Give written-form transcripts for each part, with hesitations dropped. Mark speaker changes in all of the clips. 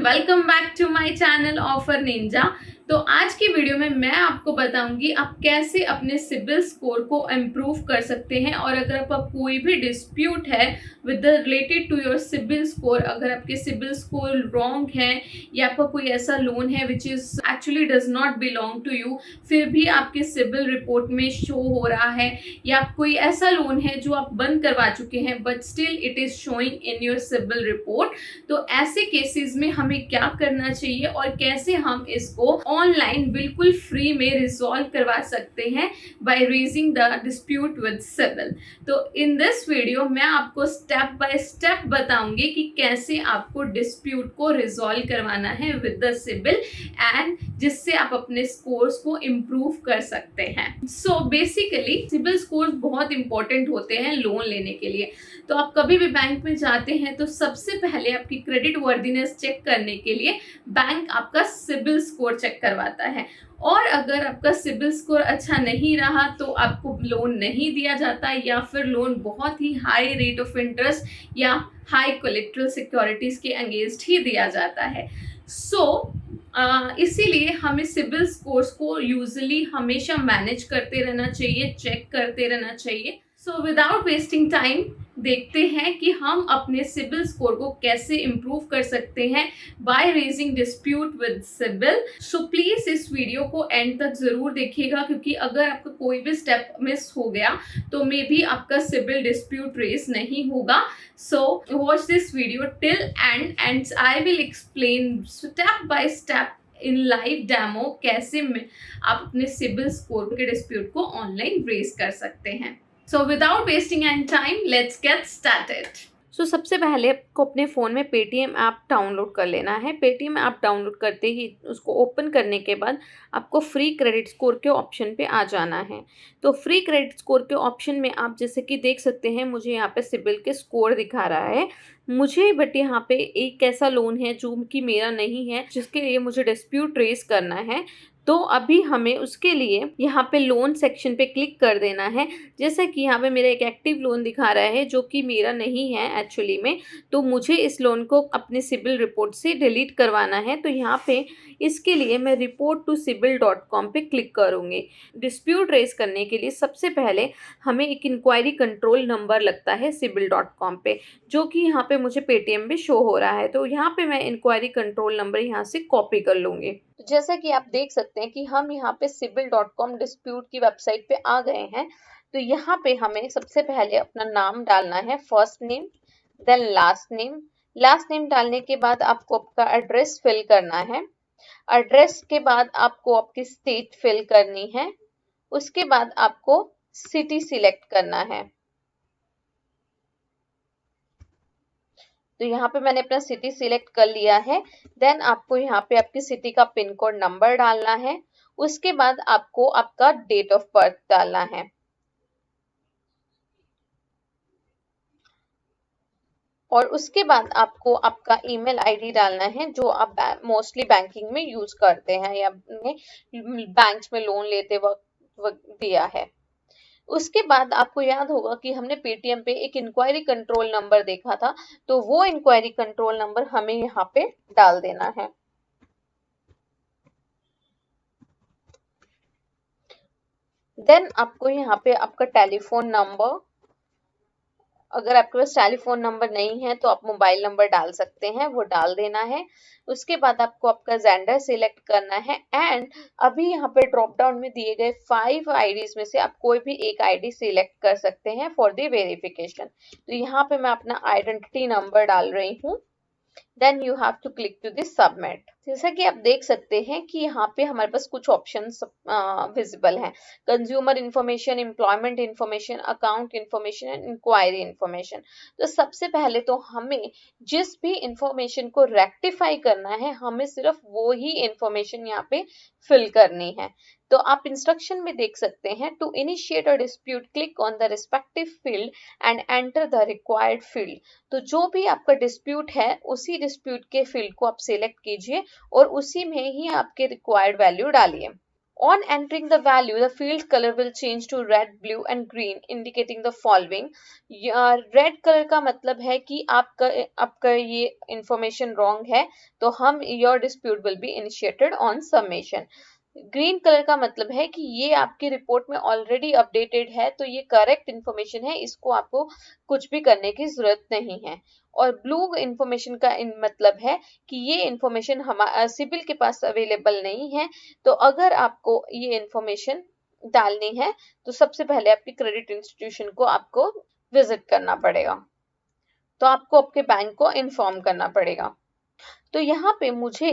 Speaker 1: Welcome back to my channel Offer Ninja. तो आज की वीडियो में मैं आपको बताऊंगी आप कैसे अपने सिबिल स्कोर को इम्प्रूव कर सकते हैं। और अगर आपका कोई भी डिस्प्यूट है with related to your CIBIL score, अगर आपके सिबिल स्कोर रॉन्ग है या आपका कोई ऐसा लोन है which is actually does not belong to you, फिर भी आपके सिबिल रिपोर्ट में शो हो रहा है, या कोई ऐसा लोन है जो आप बंद करवा चुके हैं but still it is showing in your CIBIL report, तो ऐसे केसेस में हमें क्या करना चाहिए और कैसे हम इसको ऑनलाइन बिल्कुल फ्री में रिजॉल्व करवा सकते हैं by raising the dispute with CIBIL. तो इन दिस वीडियो मैं आपको स्टेप बाय स्टेप बताऊंगी कि कैसे आपको डिस्प्यूट को रिजॉल्व करवाना है विद द सिबिल एंड जिससे आप अपने स्कोर्स को इम्प्रूव कर सकते हैं। सो बेसिकली सिबिल स्कोर्स बहुत इंपॉर्टेंट होते हैं लोन लेने के लिए। तो आप कभी भी बैंक में जाते हैं तो सबसे पहले आपकी क्रेडिट वर्दीनेस चेक करने के लिए बैंक आपका सिबिल स्कोर चेक करवाता है, और अगर आपका सिबिल स्कोर अच्छा नहीं रहा तो आपको लोन नहीं दिया जाता, या फिर लोन बहुत ही हाई रेट ऑफ इंटरेस्ट या हाई कोलेट्रल सिक्योरिटीज के अगेंस्ट ही दिया जाता है। इसीलिए हमें सिबिल स्कोर्स को यूजुअली हमेशा मैनेज करते रहना चाहिए, चेक करते रहना चाहिए। सो विदाउट वेस्टिंग टाइम देखते हैं कि हम अपने सिबिल स्कोर को कैसे इम्प्रूव कर सकते हैं by raising dispute with CIBIL. So please इस वीडियो को एंड तक जरूर देखिएगा, क्योंकि अगर आपका कोई भी स्टेप मिस हो गया तो मे बी आपका सिबिल डिस्प्यूट रेज नहीं होगा। So watch this video till and I will explain step by step in live demo कैसे आप अपने सिबिल स्कोर के डिस्प्यूट को ऑनलाइन रेज कर सकते हैं। So without wasting any time, let's get started.
Speaker 2: सबसे पहले आपको अपने फ़ोन में पेटीएम ऐप डाउनलोड कर लेना है। पेटीएम ऐप डाउनलोड करते ही उसको ओपन करने के बाद आपको फ्री क्रेडिट स्कोर के ऑप्शन पे आ जाना है। तो फ्री क्रेडिट स्कोर के ऑप्शन में आप जैसे कि देख सकते हैं, मुझे यहाँ पे सिबिल के स्कोर दिखा रहा है मुझे, बट यहाँ पे एक ऐसा लोन है जो कि मेरा नहीं है, जिसके लिए मुझे डिस्प्यूट रेज करना है। तो अभी हमें उसके लिए यहाँ पे लोन सेक्शन पे क्लिक कर देना है। जैसा कि यहाँ पे मेरा एक एक्टिव लोन दिखा रहा है जो कि मेरा नहीं है एक्चुअली में, तो मुझे इस लोन को अपने सिबिल रिपोर्ट से डिलीट करवाना है। तो यहाँ पे इसके लिए मैं रिपोर्ट टू sibil.com पे क्लिक करूँगी। डिस्प्यूट रेज करने के लिए सबसे पहले हमें एक इंक्वायरी कंट्रोल नंबर लगता है sibil.com पे, जो कि यहाँ पे मुझे पेटीएम पे शो हो रहा है। तो यहाँ पे मैं इंक्वायरी कंट्रोल नंबर यहाँ से कॉपी कर लूँगी। तो जैसा कि आप देख सकते हैं कि हम यहाँ पे sibil.com डिस्प्यूट की वेबसाइट पे आ गए हैं। तो यहाँ पे हमें सबसे पहले अपना नाम डालना है, first name then last name. Last name डालने के बाद आपको आपका एड्रेस फिल करना है। एड्रेस के बाद आपको आपकी स्टेट फिल करनी है। उसके बाद आपको सिटी सिलेक्ट करना है। तो यहाँ पे मैंने अपना सिटी सिलेक्ट कर लिया है। देन आपको यहाँ पे आपकी सिटी का पिन कोड नंबर डालना है। उसके बाद आपको आपका डेट ऑफ बर्थ डालना है। और उसके बाद आपको आपका ईमेल आईडी डालना है जो आप मोस्टली बैंकिंग में यूज करते हैं या बैंक्स में लोन लेते वक्त दिया है। उसके बाद आपको याद होगा कि हमने पेटीएम पे एक इंक्वायरी कंट्रोल नंबर देखा था, तो वो इंक्वायरी कंट्रोल नंबर हमें यहाँ पे डाल देना है। देन आपको यहाँ पे आपका टेलीफोन नंबर, अगर आपके पास टेलीफोन नंबर नहीं है तो आप मोबाइल नंबर डाल सकते हैं, वो डाल देना है। उसके बाद आपको आपका जेंडर सिलेक्ट करना है एंड अभी यहाँ पे ड्रॉप डाउन में दिए गए 5 आईडीज में से आप कोई भी एक आईडी सिलेक्ट कर सकते हैं फॉर द वेरिफिकेशन। तो यहाँ पे मैं अपना आइडेंटिटी नंबर डाल रही हूँ। Then you have to click to this submit. जैसा कि आप देख सकते हैं कि यहाँ पे हमारे पास कुछ ऑप्शंस विजिबल हैं, consumer information, employment information, account information and inquiry information. तो सबसे पहले तो हमें जिस भी इंफॉर्मेशन को रेक्टिफाई करना है, हमें सिर्फ वो ही इंफॉर्मेशन यहाँ पे फिल करनी है। तो आप इंस्ट्रक्शन में देख सकते हैं, to initiate a dispute click on the respective field and enter the required field. तो जो भी आपका डिस्प्यूट है उसी डिस्प्यूट के फील्ड को आप सिलेक्ट कीजिए और उसी में ही आपके रिक्वायर्ड वैल्यू डालिए। On entering the value, the field color will change to red, blue and green, indicating the following. Red colour का मतलब है कि आपका ये इंफॉर्मेशन रॉन्ग है, तो हम your dispute will be initiated on submission. Green colour का मतलब है कि ये आपकी रिपोर्ट में ऑलरेडी अपडेटेड है, तो ये करेक्ट इन्फॉर्मेशन है, इसको आपको कुछ भी करने की जरूरत नहीं है. और ब्लू इन्फॉर्मेशन का मतलब है कि ये इन्फॉर्मेशन हमारे सिबिल के पास अवेलेबल नहीं है. तो अगर आपको ये इन्फॉर्मेशन डालनी है तो सबसे पहले आपकी क्रेडिट इंस्टीट्यूशन को आपको विजिट करना पड़ेगा, तो आपको आपके बैंक को इन्फॉर्म करना पड़ेगा. तो यहाँ पे मुझे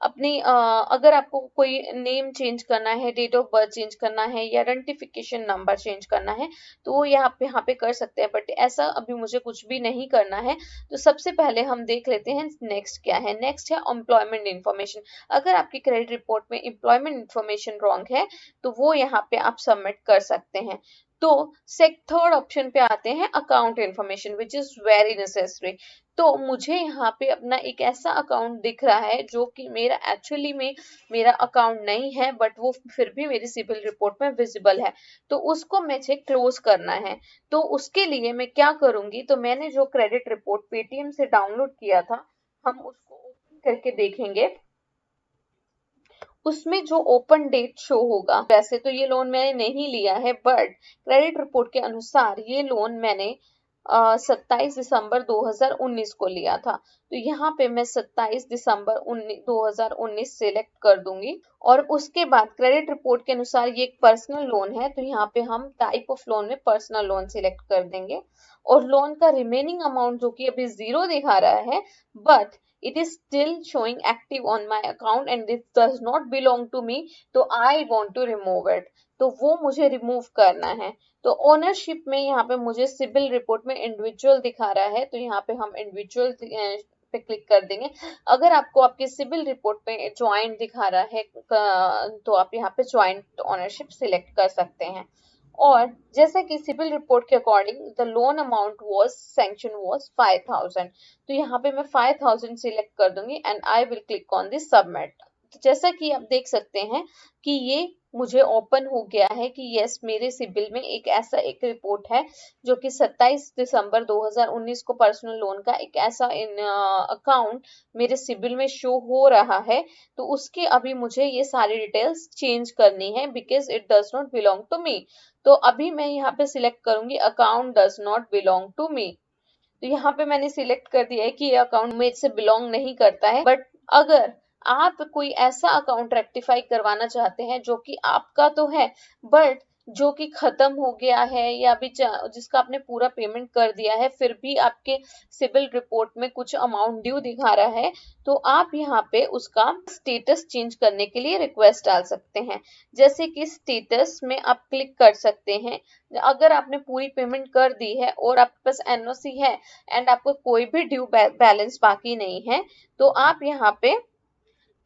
Speaker 2: अपनी अगर आपको कोई नेम चेंज करना है, डेट ऑफ बर्थ चेंज करना है या आइडेंटिफिकेशन नंबर चेंज करना है तो वो यहाँ पे कर सकते हैं, बट ऐसा अभी मुझे कुछ भी नहीं करना है. तो सबसे पहले हम देख लेते हैं नेक्स्ट क्या है. नेक्स्ट है एम्प्लॉयमेंट इन्फॉर्मेशन. अगर आपकी क्रेडिट रिपोर्ट में एम्प्लॉयमेंट इन्फॉर्मेशन रॉन्ग है तो वो यहाँ पे आप सबमिट कर सकते हैं. तो थर्ड ऑप्शन पे आते हैं account information which is very necessary. तो मुझे यहाँ पे अपना एक ऐसा अकाउंट दिख रहा है जो कि मेरा एक्चुअली में मेरा अकाउंट नहीं है, बट वो फिर भी मेरी सिबिल रिपोर्ट में विजिबल है, तो उसको मुझे क्लोज करना है. तो उसके लिए मैं क्या करूंगी, तो मैंने जो क्रेडिट रिपोर्ट पेटीएम से डाउनलोड किया था हम उसको ओपन करके देखेंगे. उसमें जो ओपन डेट शो होगा, वैसे तो ये लोन मैंने नहीं लिया है, बट क्रेडिट रिपोर्ट के अनुसार ये लोन मैंने 27 दिसंबर 2019 को लिया था. तो यहाँ पे मैं 27 दिसंबर 2019 सिलेक्ट कर दूंगी. और उसके बाद क्रेडिट रिपोर्ट के अनुसार ये एक पर्सनल लोन है, तो यहाँ पे हम टाइप ऑफ लोन में पर्सनल लोन सिलेक्ट कर देंगे. और लोन का रिमेनिंग अमाउंट जो कि अभी 0 दिखा रहा है, but it is still showing active on my account and it does not belong to me, तो I want to remove it. तो वो मुझे रिमूव करना है. तो ओनरशिप में यहाँ पे मुझे सिबिल रिपोर्ट में इंडिविजुअल दिखा रहा है, तो यहाँ पे हम इंडिविजुअल पे क्लिक कर देंगे. अगर आपको आपके सिबिल रिपोर्ट में ज्वाइंट दिखा रहा है तो आप यहाँ पे ज्वाइंट ओनरशिप सिलेक्ट कर सकते हैं. और जैसा कि सिबिल रिपोर्ट के according the loan amount was sanction was 5000, तो यहाँ पे मैं 5000 सिलेक्ट कर दूंगी and I will click on this submit. तो जैसा कि आप देख सकते हैं कि ये मुझे ओपन हो गया है कि यस मेरे सिबिल में एक रिपोर्ट है जो कि 27 दिसंबर 2019 को पर्सनल लोन का एक ऐसा अकाउंट मेरे सिबिल में शो हो रहा है. तो उसके अभी मुझे ये सारी डिटेल्स चेंज करनी है because it does not belong to me. तो अभी मैं यहाँ पे सिलेक्ट करूंगी account does not belong to me. तो यहाँ पे मैंने सिलेक्ट कर दिया है कि ये अकाउंट मेरे से बिलोंग नहीं करता है. बट अगर आप कोई ऐसा अकाउंट रेक्टिफाई करवाना चाहते हैं जो कि आपका तो है बट जो कि खत्म हो गया है या अभी जिसका आपने पूरा पेमेंट कर दिया है फिर भी आपके सिबिल रिपोर्ट में कुछ अमाउंट ड्यू दिखा रहा है, तो आप यहाँ पे उसका स्टेटस चेंज करने के लिए रिक्वेस्ट डाल सकते हैं. जैसे कि स्टेटस में आप क्लिक कर सकते हैं. अगर आपने पूरी पेमेंट कर दी है और आपके पास एनओसी है एंड आपको कोई भी ड्यू बैलेंस बाकी नहीं है, तो आप यहाँ पे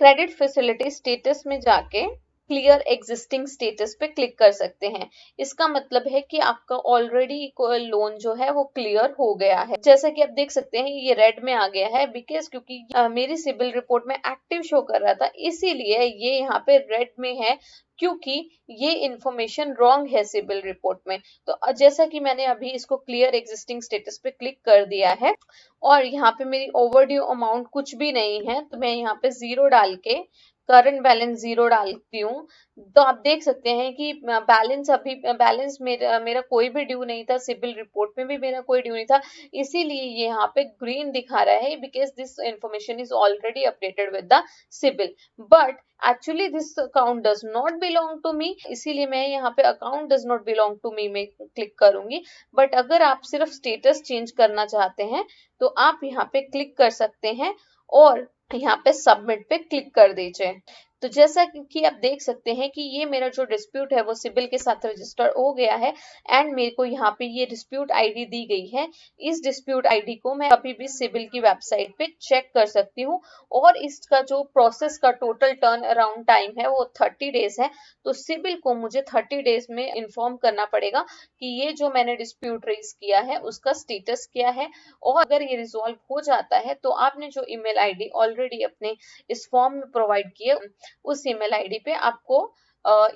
Speaker 2: क्रेडिट फैसिलिटी स्टेटस में जाके क्लियर एग्जिस्टिंग स्टेटस पे क्लिक कर सकते हैं. इसका मतलब है कि आपका ऑलरेडी लोन जो है वो क्लियर हो गया है. जैसा कि आप देख सकते हैं ये रेड में आ गया है बिकॉज क्योंकि मेरी सिबिल रिपोर्ट में एक्टिव शो कर रहा था, इसीलिए ये यहाँ पे रेड में है क्योंकि ये इंफॉर्मेशन रॉन्ग है सिबिल रिपोर्ट में. तो जैसा कि मैंने अभी इसको क्लियर एग्जिस्टिंग स्टेटस पे क्लिक कर दिया है और यहाँ पे मेरी ओवरड्यू अमाउंट कुछ भी नहीं है, तो मैं यहाँ पे 0 डाल के करंट बैलेंस 0 डालती हूँ. तो आप देख सकते हैं कि बैलेंस मेरा कोई भी ड्यू नहीं था, सिबिल रिपोर्ट में भी मेरा कोई ड्यू नहीं था, इसीलिए ये यहाँ पे ग्रीन दिखा रहा है because this information is already updated with the CIBIL. But actually this account does not belong to me, इसीलिए मैं यहाँ पे account does not belong to me में क्लिक करूंगी. बट अगर आप सिर्फ स्टेटस चेंज करना चाहते हैं तो आप यहाँ पे क्लिक कर सकते हैं और यहाँ पे सबमिट पे क्लिक कर दीजिए. तो जैसा कि आप देख सकते हैं कि ये मेरा जो डिस्प्यूट है वो सिबिल के साथ रजिस्टर हो गया है एंड मेरे को यहाँ पे ये डिस्प्यूट आईडी दी गई है. इस डिस्प्यूट आईडी को मैं अभी भी सिबिल की वेबसाइट पे चेक कर सकती हूँ और इसका जो प्रोसेस का टोटल टर्न अराउंड टाइम है वो 30 डेज है. तो सिबिल को मुझे 30 डेज में इन्फॉर्म करना पड़ेगा कि ये जो मैंने डिस्प्यूट रेज किया है उसका स्टेटस क्या है. और अगर ये रिजॉल्व हो जाता है तो आपने जो ईमेल आईडी ऑलरेडी अपने इस फॉर्म में प्रोवाइड किया उस ईमेल आईडी पे आपको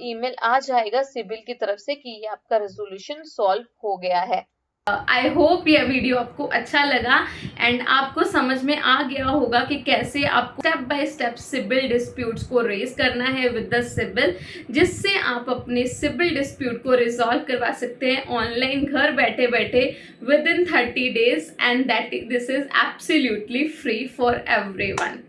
Speaker 2: ईमेल आ जाएगा सिबिल की तरफ से कि ये आपका रेजोल्यूशन सॉल्व हो गया है।
Speaker 1: आई होप यह वीडियो आपको अच्छा लगा एंड आपको समझ में आ गया होगा कि कैसे आपको step by step CIBIL disputes को रेज करना है विद द सिबिल, जिससे आप अपने सिबिल डिस्प्यूट को रिजॉल्व करवा सकते हैं ऑनलाइन घर बैठे बैठे within 30 days and that this is absolutely free for everyone.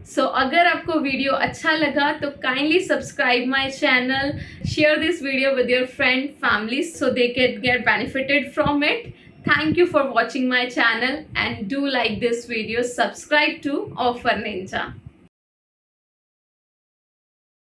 Speaker 1: So अगर आपको वीडियो अच्छा लगा तो kindly subscribe my channel, share this video with your friend family so they can get benefited from it. Thank you for watching my channel and do like this video, subscribe to Offer Ninja.